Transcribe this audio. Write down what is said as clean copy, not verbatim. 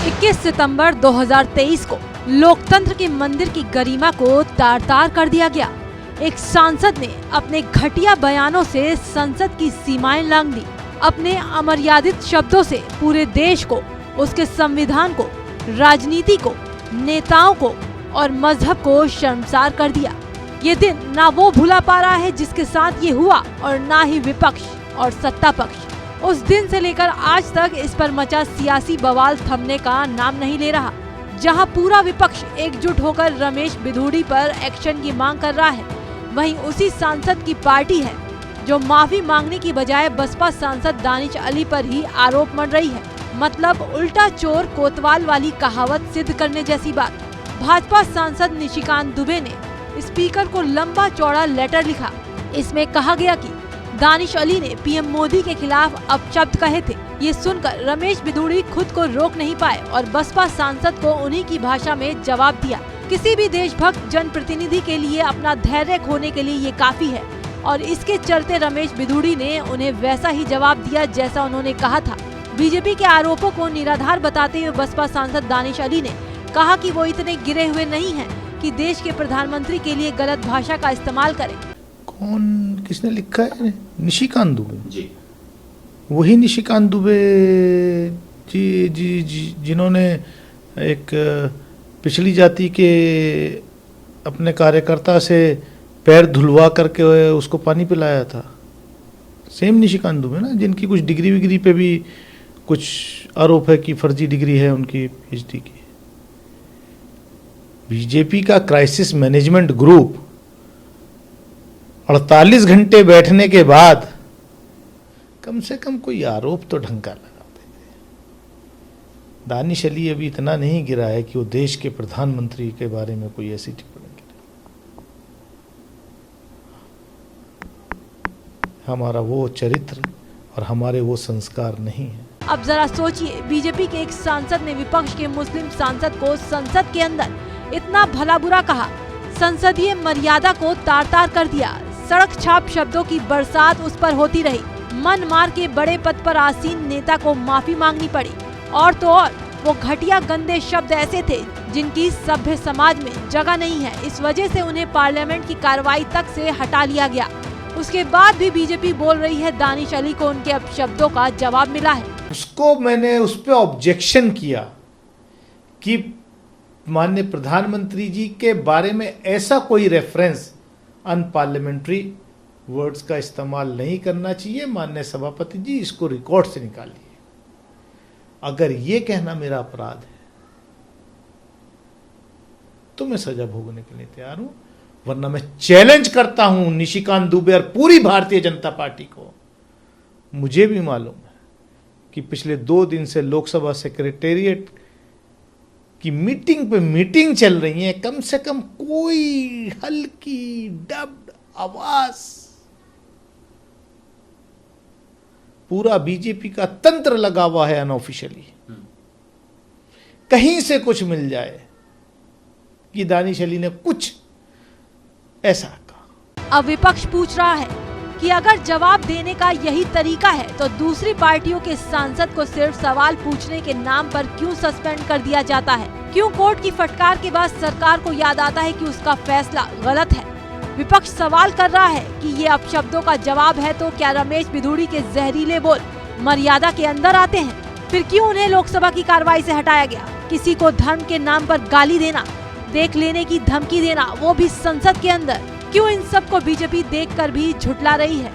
21 सितंबर 2023 को लोकतंत्र के मंदिर की गरिमा को तार-तार कर दिया गया। एक सांसद ने अपने घटिया बयानों से संसद की सीमाएं लांघ दी। अपने अमर्यादित शब्दों से पूरे देश को, उसके संविधान को, राजनीति को, नेताओं को और मजहब को शर्मसार कर दिया। ये दिन ना वो भुला पा रहा है जिसके साथ ये हुआ और ना ही विपक्ष और सत्ता पक्ष। उस दिन से लेकर आज तक इस पर मचा सियासी बवाल थमने का नाम नहीं ले रहा। जहां पूरा विपक्ष एकजुट होकर रमेश बिधूड़ी पर एक्शन की मांग कर रहा है, वहीं उसी सांसद की पार्टी है जो माफी मांगने की बजाय बसपा सांसद दानिश अली पर ही आरोप मढ़ रही है। मतलब उल्टा चोर कोतवाल वाली कहावत सिद्ध करने जैसी बात। भाजपा सांसद निशिकांत दुबे ने स्पीकर को लंबा चौड़ा लेटर लिखा। इसमें कहा गया कि दानिश अली ने पीएम मोदी के खिलाफ अपशब्द कहे थे। ये सुनकर रमेश बिधूड़ी खुद को रोक नहीं पाए और बसपा सांसद को उन्हीं की भाषा में जवाब दिया। किसी भी देशभक्त जनप्रतिनिधि के लिए अपना धैर्य खोने के लिए ये काफी है और इसके चलते रमेश बिधूड़ी ने उन्हें वैसा ही जवाब दिया जैसा उन्होंने कहा था। बीजेपी के आरोपों को निराधार बताते हुए बसपा सांसद दानिश अली ने कहा कि वो इतने गिरे हुए नहीं हैं कि देश के प्रधानमंत्री के लिए गलत भाषा का इस्तेमाल करें। कौन, किसने लिखा है? निशिकांत दुबे जी। वही निशिकांत दुबे जी जिन्होंने एक पिछली जाति के अपने कार्यकर्ता से पैर धुलवा करके उसको पानी पिलाया था। सेम निशिकांत दुबे ना, जिनकी कुछ डिग्री विग्री पे भी कुछ आरोप है कि फर्जी डिग्री है उनकी पीएचडी की। बीजेपी का क्राइसिस मैनेजमेंट ग्रुप 48 घंटे बैठने के बाद कम से कम कोई आरोप तो ढंग का लगाते थे। दानिश अली अभी इतना नहीं गिरा है कि वो देश के प्रधानमंत्री के बारे में कोई ऐसी टिप्पणी करे। हमारा वो चरित्र और हमारे वो संस्कार नहीं है। अब जरा सोचिए, बीजेपी के एक सांसद ने विपक्ष के मुस्लिम सांसद को संसद के अंदर इतना भला बुरा कहा, संसदीय मर्यादा को तार-तार कर दिया। सड़क छाप शब्दों की बरसात उस पर होती रही। मन मार के बड़े पद पर आसीन नेता को माफी मांगनी पड़ी। और तो और वो घटिया गंदे शब्द ऐसे थे जिनकी सभ्य समाज में जगह नहीं है। इस वजह से उन्हें पार्लियामेंट की कार्रवाई तक से हटा लिया गया। उसके बाद भी बीजेपी बोल रही है दानिश अली को उनके अपशब्दों का जवाब मिला है। उसको मैंने उस पर ऑब्जेक्शन किया कि माननीय प्रधानमंत्री जी के बारे में ऐसा कोई रेफरेंस अनपार्लियामेंट्री वर्ड्स का इस्तेमाल नहीं करना चाहिए। माननीय सभापति जी, इसको रिकॉर्ड से निकालिए। अगर ये कहना मेरा अपराध है तो मैं सजा भोगने के लिए तैयार हूं, वरना मैं चैलेंज करता हूं निशिकांत दुबे और पूरी भारतीय जनता पार्टी को। मुझे भी मालूम है कि पिछले 2 दिन से लोकसभा सेक्रेटेरिएट की मीटिंग पे मीटिंग चल रही है। कम से कम कोई हल्की डब्ड आवाज, पूरा बीजेपी का तंत्र लगा हुआ है अनऑफिशियली, कहीं से कुछ मिल जाए कि दानिश अली ने कुछ ऐसा कहा। अब विपक्ष पूछ रहा है कि अगर जवाब देने का यही तरीका है तो दूसरी पार्टियों के सांसद को सिर्फ सवाल पूछने के नाम पर क्यों सस्पेंड कर दिया जाता है? क्यों कोर्ट की फटकार के बाद सरकार को याद आता है कि उसका फैसला गलत है? विपक्ष सवाल कर रहा है कि ये अपशब्दों का जवाब है तो क्या रमेश बिधूड़ी के जहरीले बोल मर्यादा के अंदर आते हैं? फिर क्यों उन्हें लोकसभा की कार्रवाई से हटाया गया? किसी को धर्म के नाम पर गाली देना, देख लेने की धमकी देना, वो भी संसद के अंदर। क्यों इन सब को बीजेपी देखकर भी झुठला रही है?